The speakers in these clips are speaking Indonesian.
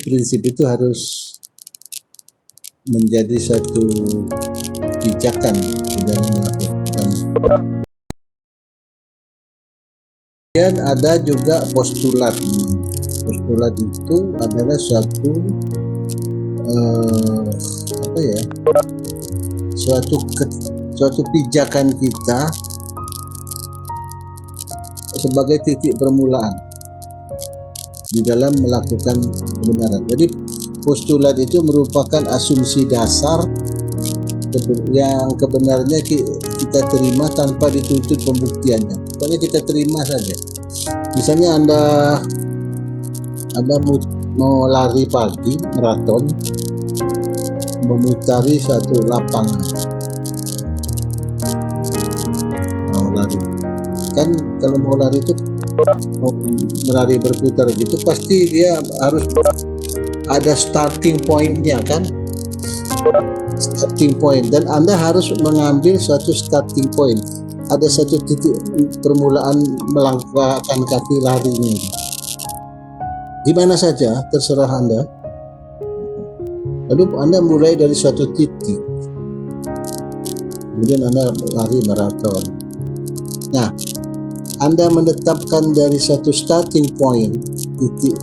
prinsip itu harus menjadi satu pijakan di dalam melakukan. Kemudian ada juga postulat. Postulat itu adalah suatu suatu pijakan kita sebagai titik permulaan di dalam melakukan kebenaran. Jadi postulat itu merupakan asumsi dasar yang kebenarannya kita terima tanpa dituntut pembuktiannya. Pokoknya kita terima saja. Misalnya Anda mau lari pagi maraton, memutari satu lapangan, mau lari kan, kalau mau lari itu mau berlari berputar gitu pasti dia harus ada starting point-nya kan, starting point, dan Anda harus mengambil suatu starting point, ada satu titik permulaan melangkahkan kaki larinya. Di mana saja terserah Anda. Lalu Anda mulai dari suatu titik, kemudian Anda lari maraton. Nah, Anda menetapkan dari satu starting point, titik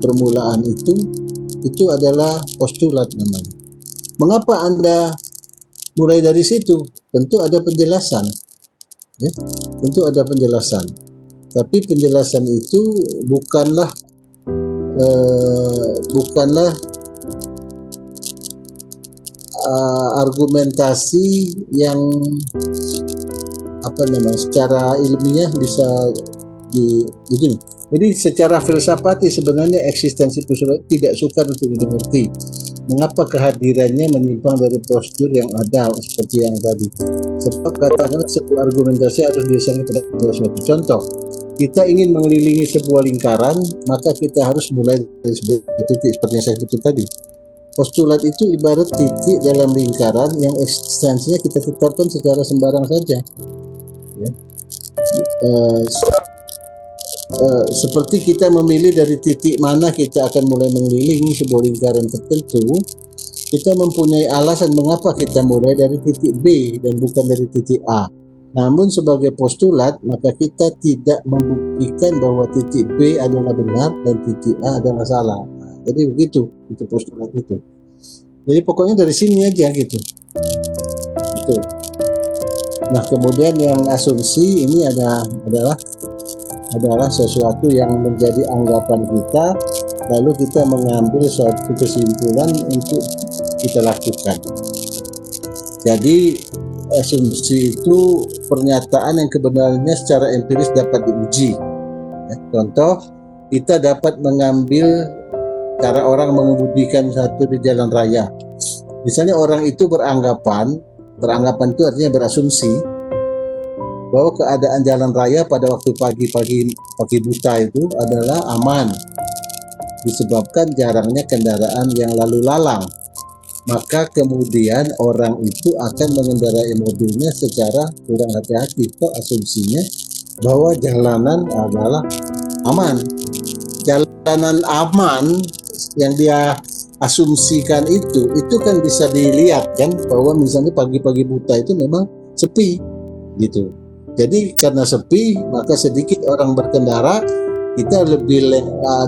permulaan itu adalah postulat namanya. Mengapa Anda mulai dari situ? Tentu ada penjelasan, ya? Tentu ada penjelasan. Tapi penjelasan itu bukanlah argumentasi yang secara ilmiah bisa begini. Jadi secara filsafati sebenarnya eksistensi postulat tidak sukar untuk dimengerti. Mengapa kehadirannya menyimpang dari postur yang ada seperti yang tadi. Sebab katakanlah sebuah argumentasi harus didasarkan pada suatu contoh. Kita ingin mengelilingi sebuah lingkaran, maka kita harus mulai dari sebuah titik seperti yang saya sebutkan tadi. Postulat itu ibarat titik dalam lingkaran yang eksistensinya kita tetapkan secara sembarang saja. Ya. Seperti kita memilih dari titik mana kita akan mulai mengelilingi sebuah lingkaran tertentu, kita mempunyai alasan mengapa kita mulai dari titik B dan bukan dari titik A. Namun sebagai postulat, maka kita tidak membuktikan bahwa titik B adalah benar dan titik A adalah salah. Jadi begitu, itu postulat itu. Jadi pokoknya dari sini aja gitu. Gitu. Nah, kemudian yang asumsi ini adalah sesuatu yang menjadi anggapan kita, lalu kita mengambil suatu kesimpulan untuk kita lakukan. Jadi asumsi itu pernyataan yang kebenarannya secara empiris dapat diuji. Ya, contoh, kita dapat mengambil cara orang mengemudikan satu di jalan raya. Misalnya orang itu beranggapan itu artinya berasumsi bahwa keadaan jalan raya pada waktu pagi buta itu adalah aman disebabkan jarangnya kendaraan yang lalu lalang. Maka kemudian orang itu akan mengendarai mobilnya secara kurang hati-hati. Itu asumsinya bahwa jalanan adalah aman. Jalanan aman yang dia asumsikan itu kan bisa dilihat kan, bahwa misalnya pagi-pagi buta itu memang sepi gitu. Jadi karena sepi, maka sedikit orang berkendara, kita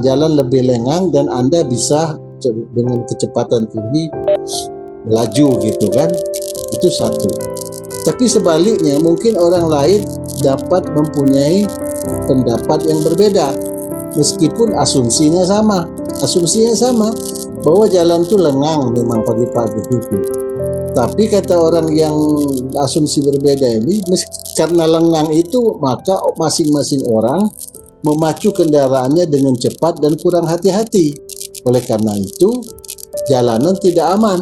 jalan lebih lengang dan Anda bisa dengan kecepatan tinggi melaju gitu kan. Itu satu. Tapi sebaliknya mungkin orang lain dapat mempunyai pendapat yang berbeda meskipun asumsinya sama bahwa jalan itu lengang memang pagi-pagi itu. Tapi kata orang yang asumsi berbeda ini, karena lengang itu maka masing-masing orang memacu kendaraannya dengan cepat dan kurang hati-hati. Oleh karena itu jalanan tidak aman,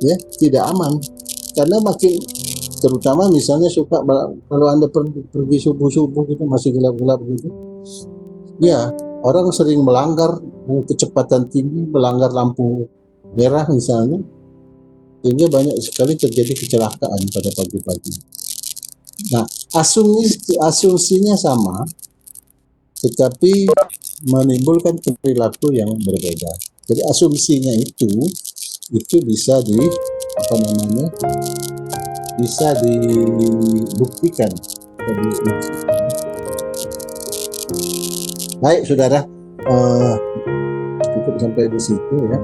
ya tidak aman. Karena makin, terutama misalnya suka kalau Anda pergi subuh-subuh gitu masih gelap-gelap gitu, ya orang sering melanggar kecepatan tinggi, melanggar lampu merah misalnya, sehingga banyak sekali terjadi kecelakaan pada pagi-pagi. Nah, asumsinya sama, tetapi menimbulkan perilaku yang berbeda. Jadi asumsinya itu bisa bisa dibuktikan. Baik, saudara, cukup sampai di situ ya.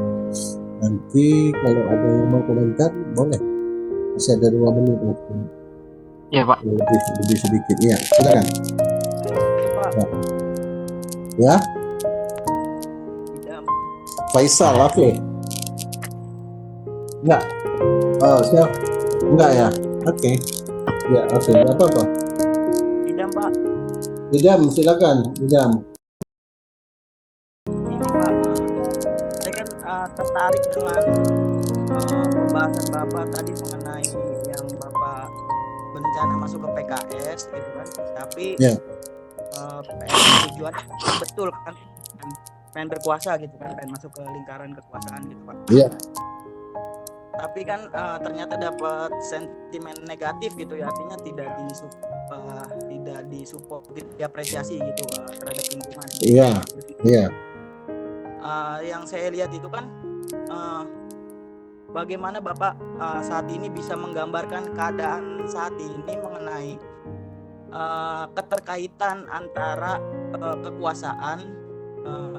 Nanti kalau ada yang mau komentar boleh. Masih ada 2 menit waktu. Ya Pak. Lebih sedikit. Ya, silakan. Ya. Faisal, oke. Enggak. Oh, siap. Enggak ya. Oke. Ya, oke. Apa? Idam, Pak. Idam, silakan. Idam. Ini Pak, saya kan tertarik dengan pembahasan Bapak tadi mengenai yang Bapak berencana masuk ke PKS gitu kan. Tapi tujuan betul kan pengen berkuasa gitu kan, pengen masuk ke lingkaran kekuasaan gitu Pak. Iya. Tapi kan ternyata dapat sentimen negatif gitu ya, artinya tidak disupport, tidak diapresiasi gitu terhadap lingkungan. Iya. Iya. Yang saya lihat itu kan bagaimana Bapak saat ini bisa menggambarkan keadaan saat ini mengenai keterkaitan antara kekuasaan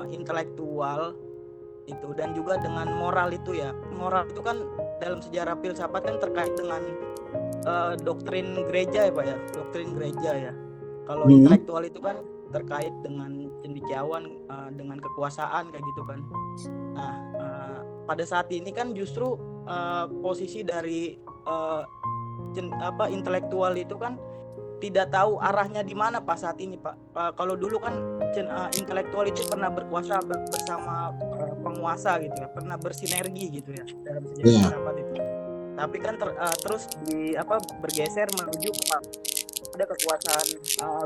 intelektual itu dan juga dengan moral itu ya. Moral itu kan dalam sejarah filsafat kan terkait dengan doktrin gereja ya Pak ya, doktrin gereja ya. Kalau intelektual itu kan terkait dengan cendekiawan, dengan kekuasaan kayak gitu kan. Nah, pada saat ini kan justru posisi dari intelektual itu kan tidak tahu arahnya di mana Pak saat ini Pak. Kalau dulu kan intelektual itu pernah berkuasa bersama penguasa gitu ya, pernah bersinergi gitu ya dalam sejarah filsafat itu. Tapi kan terus bergeser menuju kepada kekuasaan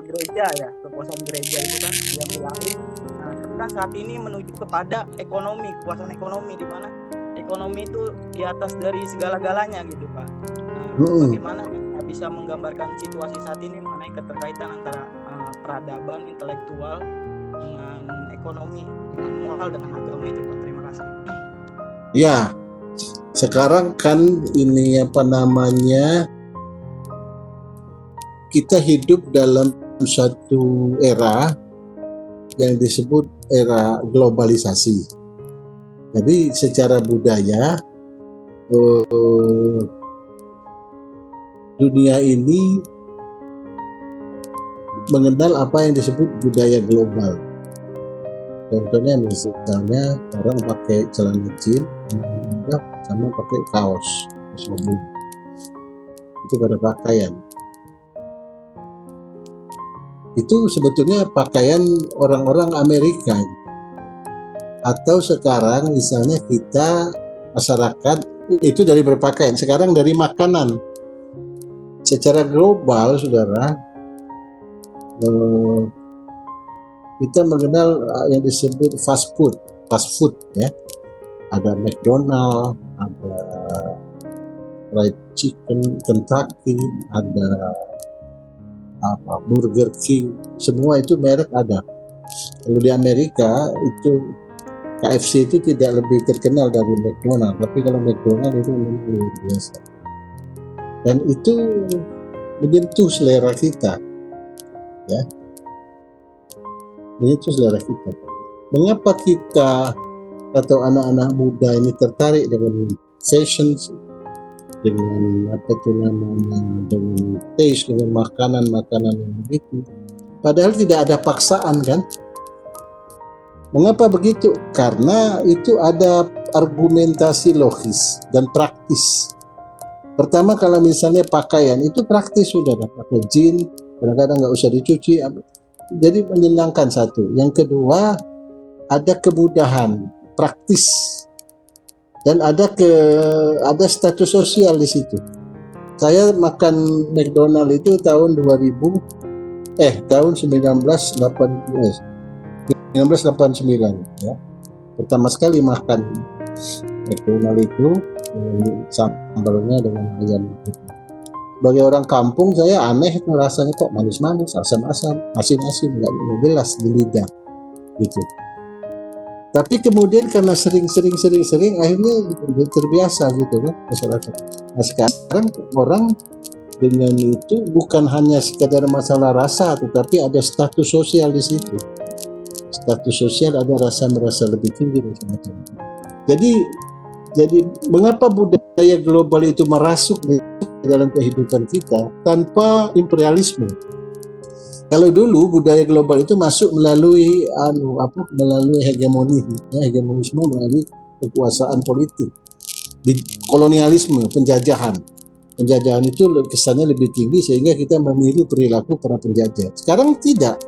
gereja ya, kekuasaan gereja itu kan yang mulai. Nah, kan saat ini menuju kepada ekonomi, kekuasaan ekonomi di mana ekonomi itu di atas dari segala-galanya gitu Pak. Bagaimana bisa menggambarkan situasi saat ini mengenai keterkaitan antara peradaban intelektual dengan ekonomi, dengan moral, dengan agama itu Pak. Terima kasih. Ya, sekarang kan ini kita hidup dalam satu era yang disebut era globalisasi. Jadi secara budaya dunia ini mengenal apa yang disebut budaya global. Contohnya misalnya orang pakai celana jeans sama pakai kaos itu pada pakaian. Itu sebetulnya pakaian orang-orang Amerika. Atau sekarang misalnya kita masyarakat itu dari berpakaian, sekarang dari makanan. Secara global, saudara, kita mengenal yang disebut fast food ya. Ada McDonald, ada fried chicken Kentucky, ada Burger King, semua itu merek ada. Kalau di Amerika itu KFC itu tidak lebih terkenal dari McDonald, tapi kalau McDonald itu luar biasa. Dan itu menyentuh selera kita, ya, menyentuh selera kita. Mengapa kita atau anak-anak muda ini tertarik dengan fashion, dengan dengan taste, dengan makanan yang begitu? Padahal tidak ada paksaan kan? Mengapa begitu? Karena itu ada argumentasi logis dan praktis. Pertama, kalau misalnya pakaian itu praktis, sudah pakai jeans, kadang-kadang nggak usah dicuci, jadi menyenangkan satu. Yang kedua, ada kemudahan, praktis, dan ada status sosial di situ. Saya makan McDonald itu tahun 1989 ya. Pertama sekali makan McDonald itu sambalnya dengan ayam gitu. bagi orang kampung saya aneh itu rasanya kok manis-manis, asam-asam, asin-asin, nggak jelas di lidah gitu. Tapi kemudian karena sering akhirnya terbiasa gitu kan masyarakat. Nah sekarang orang dengan itu bukan hanya sekadar masalah rasa, tetapi ada status sosial di situ. Status sosial ada rasa merasa lebih tinggi dan semacamnya. Jadi mengapa budaya global itu merasuk di dalam kehidupan kita tanpa imperialisme? Kalau dulu budaya global itu masuk melalui melalui hegemonisme melalui kekuasaan politik, di kolonialisme, penjajahan. Penjajahan itu kesannya lebih tinggi sehingga kita meniru perilaku para penjajah. Sekarang tidak.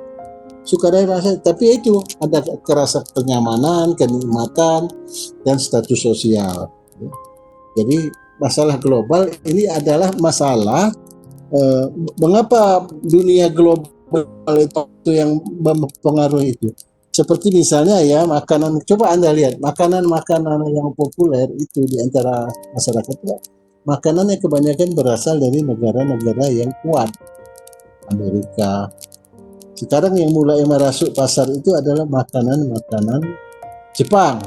Sukadera rasa, tapi itu ada kerasa kenyamanan, kenikmatan, dan status sosial. Jadi masalah global ini adalah masalah mengapa dunia global itu yang mempengaruhi itu. Seperti misalnya ya makanan, coba Anda lihat makanan-makanan yang populer itu di antara masyarakat, makanan yang kebanyakan berasal dari negara-negara yang kuat. Amerika. Sekarang yang mulai merasuk pasar itu adalah makanan-makanan Jepang.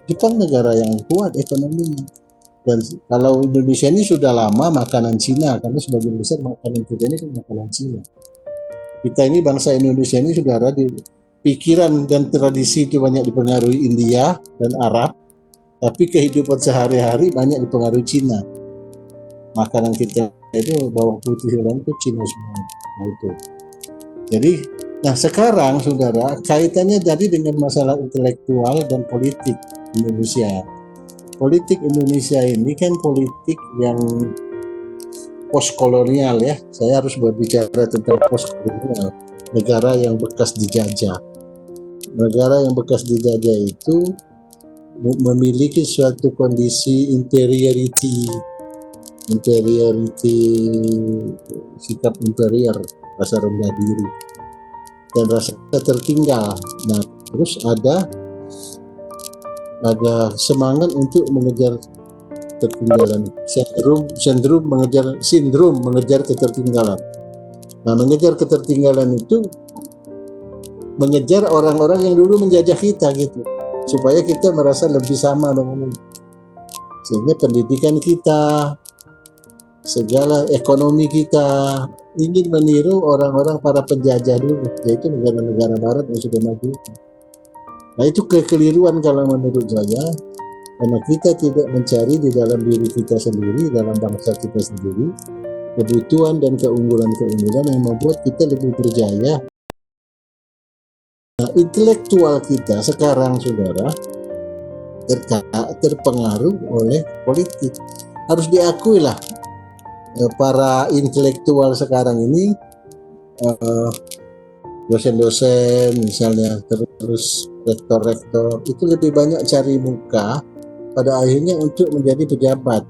Jepang negara yang kuat ekonominya. Dan kalau Indonesia ini sudah lama makanan Cina, karena sebagian besar makanan kita ini kan makanan Cina. Kita ini bangsa Indonesia ini sudah ada di pikiran dan tradisi itu banyak dipengaruhi India dan Arab, tapi kehidupan sehari-hari banyak dipengaruhi Cina. Makanan kita itu bawang putih dan itu Cina semua. Nah itu. Jadi, nah sekarang saudara kaitannya jadi dengan masalah intelektual dan politik Indonesia. Politik Indonesia ini kan politik yang postkolonial ya. Saya harus berbicara tentang postkolonial, negara yang bekas dijajah. Negara yang bekas dijajah itu memiliki suatu kondisi inferiority, sikap inferior, rasa rendah diri dan rasa tertinggal. Nah, terus ada semangat untuk mengejar ketertinggalan, sindrom mengejar ketertinggalan. Nah, mengejar ketertinggalan itu mengejar orang-orang yang dulu menjajah kita gitu, supaya kita merasa lebih sama dengan, sehingga pendidikan kita, segala ekonomi kita ingin meniru orang-orang para penjajah dulu, yaitu negara-negara barat yang sudah maju. Nah itu kekeliruan kalau menurut saya, karena kita tidak mencari di dalam diri kita sendiri, dalam bangsa kita sendiri, kebutuhan dan keunggulan-keunggulan yang membuat kita lebih berjaya. Nah intelektual kita sekarang saudara terpengaruh oleh politik. Harus diakui lah, para intelektual sekarang ini, dosen-dosen misalnya, terus rektor-rektor itu lebih banyak cari muka pada akhirnya untuk menjadi pejabat,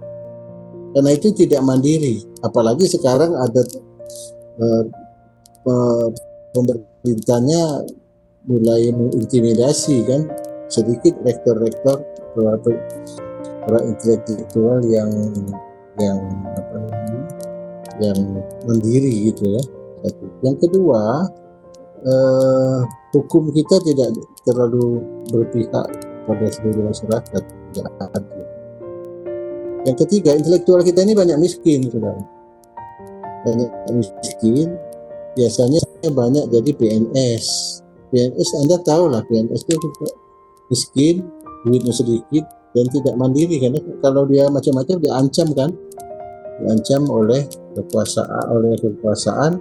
karena itu tidak mandiri. Apalagi sekarang ada pemerintahnya mulai mengintimidasi kan, sedikit rektor-rektor para intelektual yang mandiri gitu ya. Satu. Yang kedua, hukum kita tidak terlalu berpihak pada seluruh masyarakat, tidak adil. Yang ketiga, intelektual kita ini banyak miskin, saudara. Banyak miskin, biasanya banyak jadi PNS. PNS Anda tahu lah, PNS itu miskin, duitnya sedikit dan tidak mandiri, karena kalau dia macam-macam diancam kan, diancam oleh kekuasaan,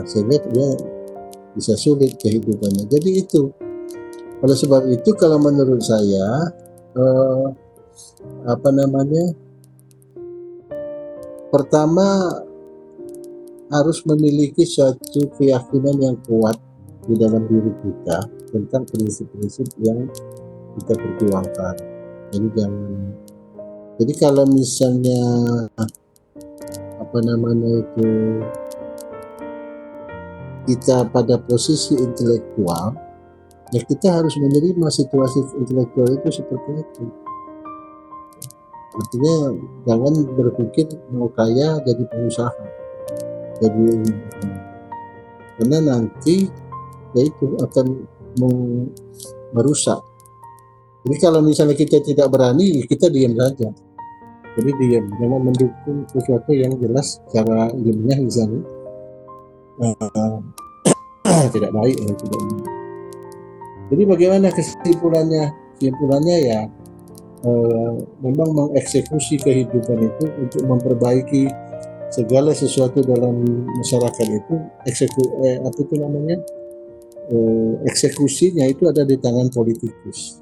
sehingga dia bisa sulit kehidupannya. Jadi itu, oleh sebab itu kalau menurut saya pertama harus memiliki suatu keyakinan yang kuat di dalam diri kita tentang prinsip-prinsip yang kita perjuangkan. Jadi kalau misalnya kita pada posisi intelektual, ya kita harus menerima situasi intelektual itu seperti itu. Artinya jangan berpikir mau kaya jadi pengusaha, jadi karena nanti ya itu akan merusak. Jadi kalau misalnya kita tidak berani, kita diam saja. Jadi diam, jangan mendukung sesuatu yang jelas secara ilmiah misalnya tidak baik ya, tidak baik. Jadi bagaimana kesimpulannya? Kesimpulannya ya memang mengeksekusi kehidupan itu untuk memperbaiki segala sesuatu dalam masyarakat itu apa itu namanya eksekusinya itu ada di tangan politikus.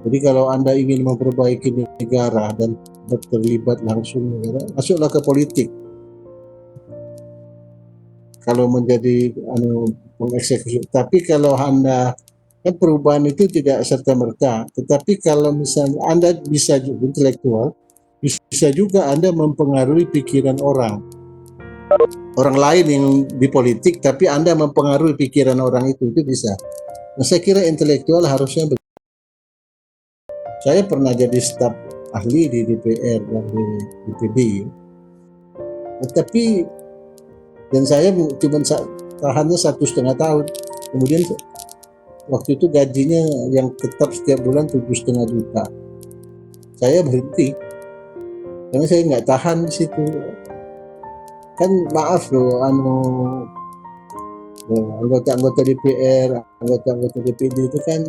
Jadi kalau Anda ingin memperbaiki negara dan terlibat langsung negara, masuklah ke politik. Kalau menjadi mengeksekusi. Tapi kalau Anda kan perubahan itu tidak serta-merta. Tetapi kalau misalnya Anda bisa juga intelektual, bisa juga Anda mempengaruhi pikiran orang lain yang di politik, tapi Anda mempengaruhi pikiran orang itu bisa. Nah, saya kira intelektual harusnya saya pernah jadi staf ahli di DPR dan di DPD, tapi dan saya cuma tahannya 1,5 tahun. Kemudian waktu itu gajinya yang tetap setiap bulan 7,5 juta. Saya berhenti karena saya nggak tahan di situ. Kan maaf loh, anggota-anggota DPR, anggota-anggota DPD itu kan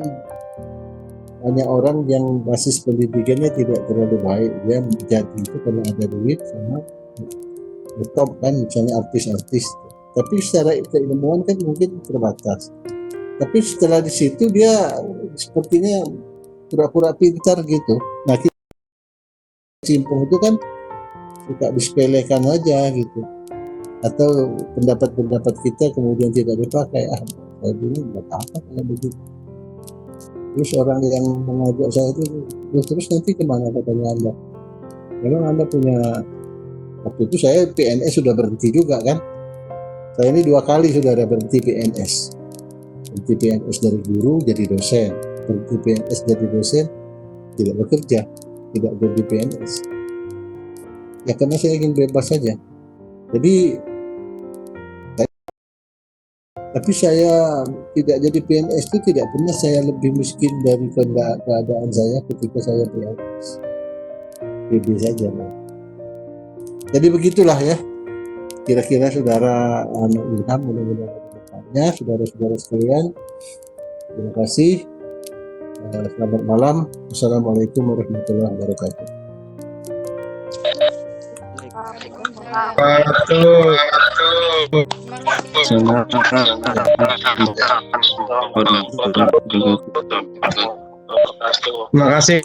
hanya orang yang basis pendidikannya tidak terlalu baik. Dia menjadi itu karena ada duit sama top kan, misalnya artis-artis. Tapi secara keilmuan kan mungkin terbatas. Tapi setelah di situ dia sepertinya pura-pura pintar gitu. Nah, simpul itu kan suka disepelekan aja gitu. Atau pendapat-pendapat kita kemudian tidak dipakai. Saya dulu nggak apa kalau begitu. Terus orang yang mengajak saya itu, terus nanti kemana katanya Anda? Memang Anda punya, waktu itu saya PNS sudah berhenti juga kan. Saya ini 2 kali sudah ada berhenti PNS. Berhenti PNS dari guru jadi dosen. Berhenti PNS jadi dosen tidak bekerja, tidak jadi PNS. Ya karena saya ingin bebas saja. Jadi tapi saya tidak jadi PNS itu tidak pernah saya lebih miskin dari keadaan saya ketika saya PNS. Bebas saja. Jadi begitulah ya. Kira-kira saudara Ilham mudah-mudahan saudara-saudara sekalian. Terima kasih. Selamat malam. Assalamualaikum warahmatullahi wabarakatuh. Terima kasih.